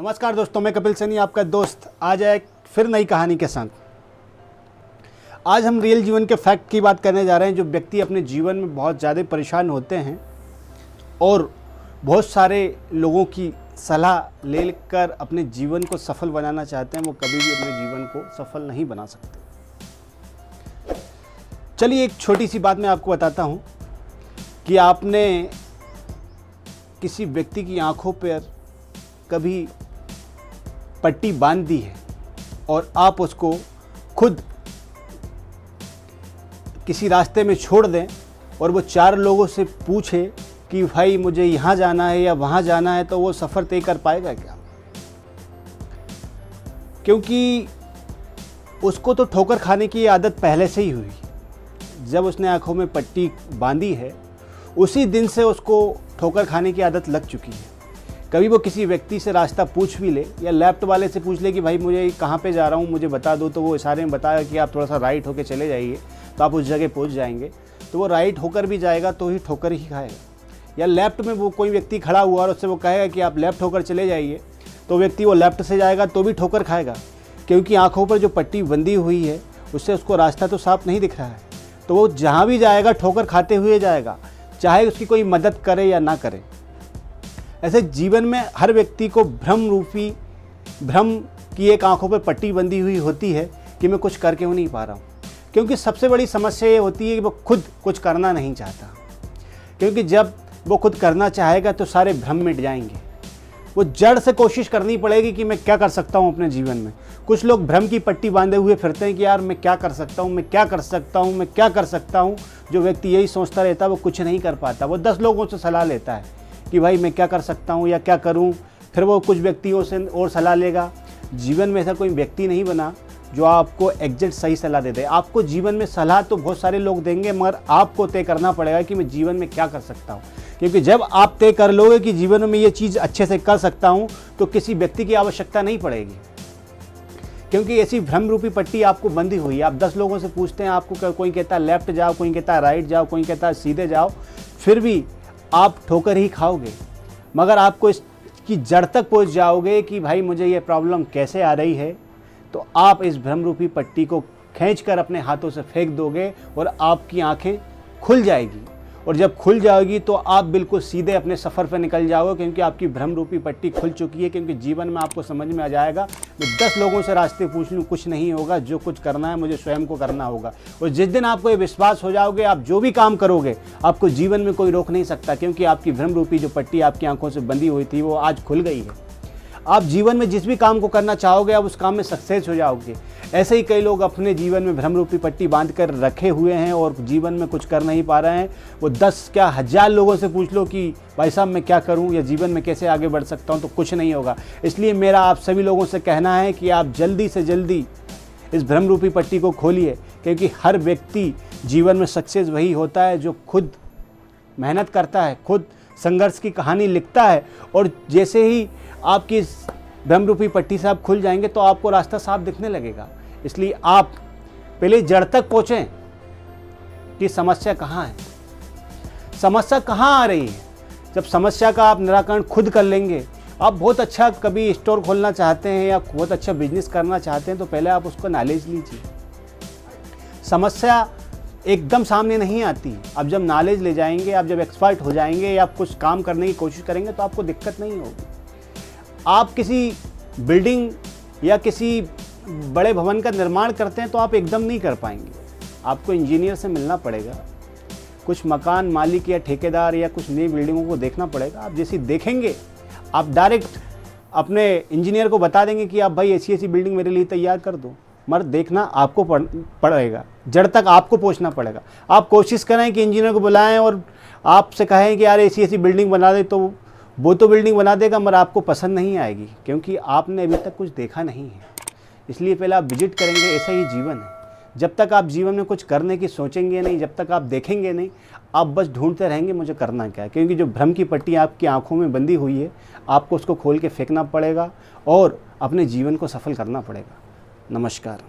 नमस्कार दोस्तों, मैं कपिल सैनी आपका दोस्त आज है फिर नई कहानी के साथ। आज हम रियल जीवन के फैक्ट की बात करने जा रहे हैं। जो व्यक्ति अपने जीवन में बहुत ज़्यादा परेशान होते हैं और बहुत सारे लोगों की सलाह लेकर अपने जीवन को सफल बनाना चाहते हैं, वो कभी भी अपने जीवन को सफल नहीं बना सकते। चलिए एक छोटी सी बात मैं आपको बताता हूँ कि आपने किसी व्यक्ति की आंखों पर कभी पट्टी बांध दी है और आप उसको खुद किसी रास्ते में छोड़ दें और वो चार लोगों से पूछे कि भाई मुझे यहाँ जाना है या वहाँ जाना है, तो वो सफ़र तय कर पाएगा क्या? क्योंकि उसको तो ठोकर खाने की आदत पहले से ही हुई। जब उसने आंखों में पट्टी बांधी है उसी दिन से उसको ठोकर खाने की आदत लग चुकी है। कभी वो किसी व्यक्ति से रास्ता पूछ भी ले या लेफ्ट वाले से पूछ ले कि भाई मुझे कहाँ पे जा रहा हूँ मुझे बता दो, तो वो इशारे में बताया कि आप थोड़ा सा राइट होकर चले जाइए तो आप उस जगह पहुँच जाएंगे। तो वो राइट होकर भी जाएगा तो ही ठोकर ही खाएगा। या लेफ़्ट में वो कोई व्यक्ति खड़ा हुआ और उससे वो कहेगा कि आप लेफ़्ट होकर चले जाइए, तो व्यक्ति वो लेफ़्ट से जाएगा तो भी ठोकर खाएगा, क्योंकि आँखों पर जो पट्टी बंधी हुई है उससे उसको रास्ता तो साफ नहीं दिख रहा है। तो वो जहाँ भी जाएगा ठोकर खाते हुए जाएगा, चाहे उसकी कोई मदद करे या ना करे। ऐसे जीवन में हर व्यक्ति को भ्रम की एक आंखों पर पट्टी बंधी हुई होती है कि मैं कुछ कर क्यों नहीं पा रहा हूँ। क्योंकि सबसे बड़ी समस्या ये होती है कि वो खुद कुछ करना नहीं चाहता, क्योंकि जब वो खुद करना चाहेगा तो सारे भ्रम मिट जाएंगे। वो जड़ से कोशिश करनी पड़ेगी कि मैं क्या कर सकता हूँ अपने जीवन में। कुछ लोग भ्रम की पट्टी बांधे हुए फिरते हैं कि यार मैं क्या कर सकता हूँ, मैं क्या कर सकता हूँ, मैं क्या कर सकता हूँ। जो व्यक्ति यही सोचता रहता है वो कुछ नहीं कर पाता। वो 10 लोगों से सलाह लेता है कि भाई मैं क्या कर सकता हूँ या क्या करूँ, फिर वो कुछ व्यक्तियों से और सलाह लेगा। जीवन में ऐसा कोई व्यक्ति नहीं बना जो आपको एग्जैक्ट सही सलाह दे दे। आपको जीवन में सलाह तो बहुत सारे लोग देंगे, मगर आपको तय करना पड़ेगा कि मैं जीवन में क्या कर सकता हूँ। क्योंकि जब आप तय कर लोगे कि जीवन में ये चीज़ अच्छे से कर सकता हूँ तो किसी व्यक्ति की आवश्यकता नहीं पड़ेगी, क्योंकि ऐसी भ्रम रूपी पट्टी आपको बंधी हुई है। आप 10 लोगों से पूछते हैं, आपको कोई कहता है लेफ्ट जाओ, कोई कहता है राइट जाओ, कोई कहता है सीधे जाओ, फिर भी आप ठोकर ही खाओगे। मगर आपको इसकी जड़ तक पहुंच जाओगे कि भाई मुझे ये प्रॉब्लम कैसे आ रही है, तो आप इस भ्रम रूपी पट्टी को खींचकर अपने हाथों से फेंक दोगे और आपकी आंखें खुल जाएगी। और जब खुल जाएगी तो आप बिल्कुल सीधे अपने सफ़र पर निकल जाओगे, क्योंकि आपकी भ्रम रूपी पट्टी खुल चुकी है। क्योंकि जीवन में आपको समझ में आ जाएगा मैं 10 लोगों से रास्ते पूछ लूँ कुछ नहीं होगा, जो कुछ करना है मुझे स्वयं को करना होगा। और जिस दिन आपको ये विश्वास हो जाओगे, आप जो भी काम करोगे आपको जीवन में कोई रोक नहीं सकता, क्योंकि आपकी भ्रम रूपी जो पट्टी आपकी आंखों से बंधी हुई थी वो आज खुल गई है। आप जीवन में जिस भी काम को करना चाहोगे आप उस काम में सक्सेस हो जाओगे। ऐसे ही कई लोग अपने जीवन में भ्रम रूपी पट्टी बांध कर रखे हुए हैं और जीवन में कुछ कर नहीं पा रहे हैं। वो 10 क्या 1000 लोगों से पूछ लो कि भाई साहब मैं क्या करूं या जीवन में कैसे आगे बढ़ सकता हूं, तो कुछ नहीं होगा। इसलिए मेरा आप सभी लोगों से कहना है कि आप जल्दी से जल्दी इस भ्रम रूपी पट्टी को खोलिए, क्योंकि हर व्यक्ति जीवन में सक्सेस वही होता है जो खुद मेहनत करता है, खुद संघर्ष की कहानी लिखता है। और जैसे ही आपकी इस भ्रम रूपी पट्टी से आप खुल जाएंगे तो आपको रास्ता साफ दिखने लगेगा। इसलिए आप पहले जड़ तक पहुँचें कि समस्या कहाँ है, समस्या कहाँ आ रही है। जब समस्या का आप निराकरण खुद कर लेंगे, आप बहुत अच्छा कभी स्टोर खोलना चाहते हैं या बहुत अच्छा बिजनेस करना चाहते हैं तो पहले आप उसको नॉलेज लीजिए। समस्या एकदम सामने नहीं आती। आप जब नॉलेज ले जाएंगे, आप जब एक्सपर्ट हो जाएंगे या आप कुछ काम करने की कोशिश करेंगे तो आपको दिक्कत नहीं होगी। आप किसी बिल्डिंग या किसी बड़े भवन का निर्माण करते हैं तो आप एकदम नहीं कर पाएंगे। आपको इंजीनियर से मिलना पड़ेगा, कुछ मकान मालिक या ठेकेदार या कुछ नई बिल्डिंगों को देखना पड़ेगा। आप जैसी देखेंगे आप डायरेक्ट अपने इंजीनियर को बता देंगे कि आप भाई ऐसी बिल्डिंग मेरे लिए तैयार कर दो, मगर देखना आपको पड़ेगा, जड़ तक आपको पहुंचना पड़ेगा। आप कोशिश करें कि इंजीनियर को बुलाएं और आपसे कहें कि यार ऐसी बिल्डिंग बना दे, तो वो तो बिल्डिंग बना देगा मगर आपको पसंद नहीं आएगी, क्योंकि आपने अभी तक कुछ देखा नहीं है। इसलिए पहले आप विजिट करेंगे। ऐसा ही जीवन है। जब तक आप जीवन में कुछ करने की सोचेंगे नहीं, जब तक आप देखेंगे नहीं, आप बस ढूंढते रहेंगे मुझे करना क्या है। क्योंकि जो भ्रम की पट्टी आपकी आंखों में बंधी हुई है, आपको उसको खोल के फेंकना पड़ेगा और अपने जीवन को सफल करना पड़ेगा। नमस्कार।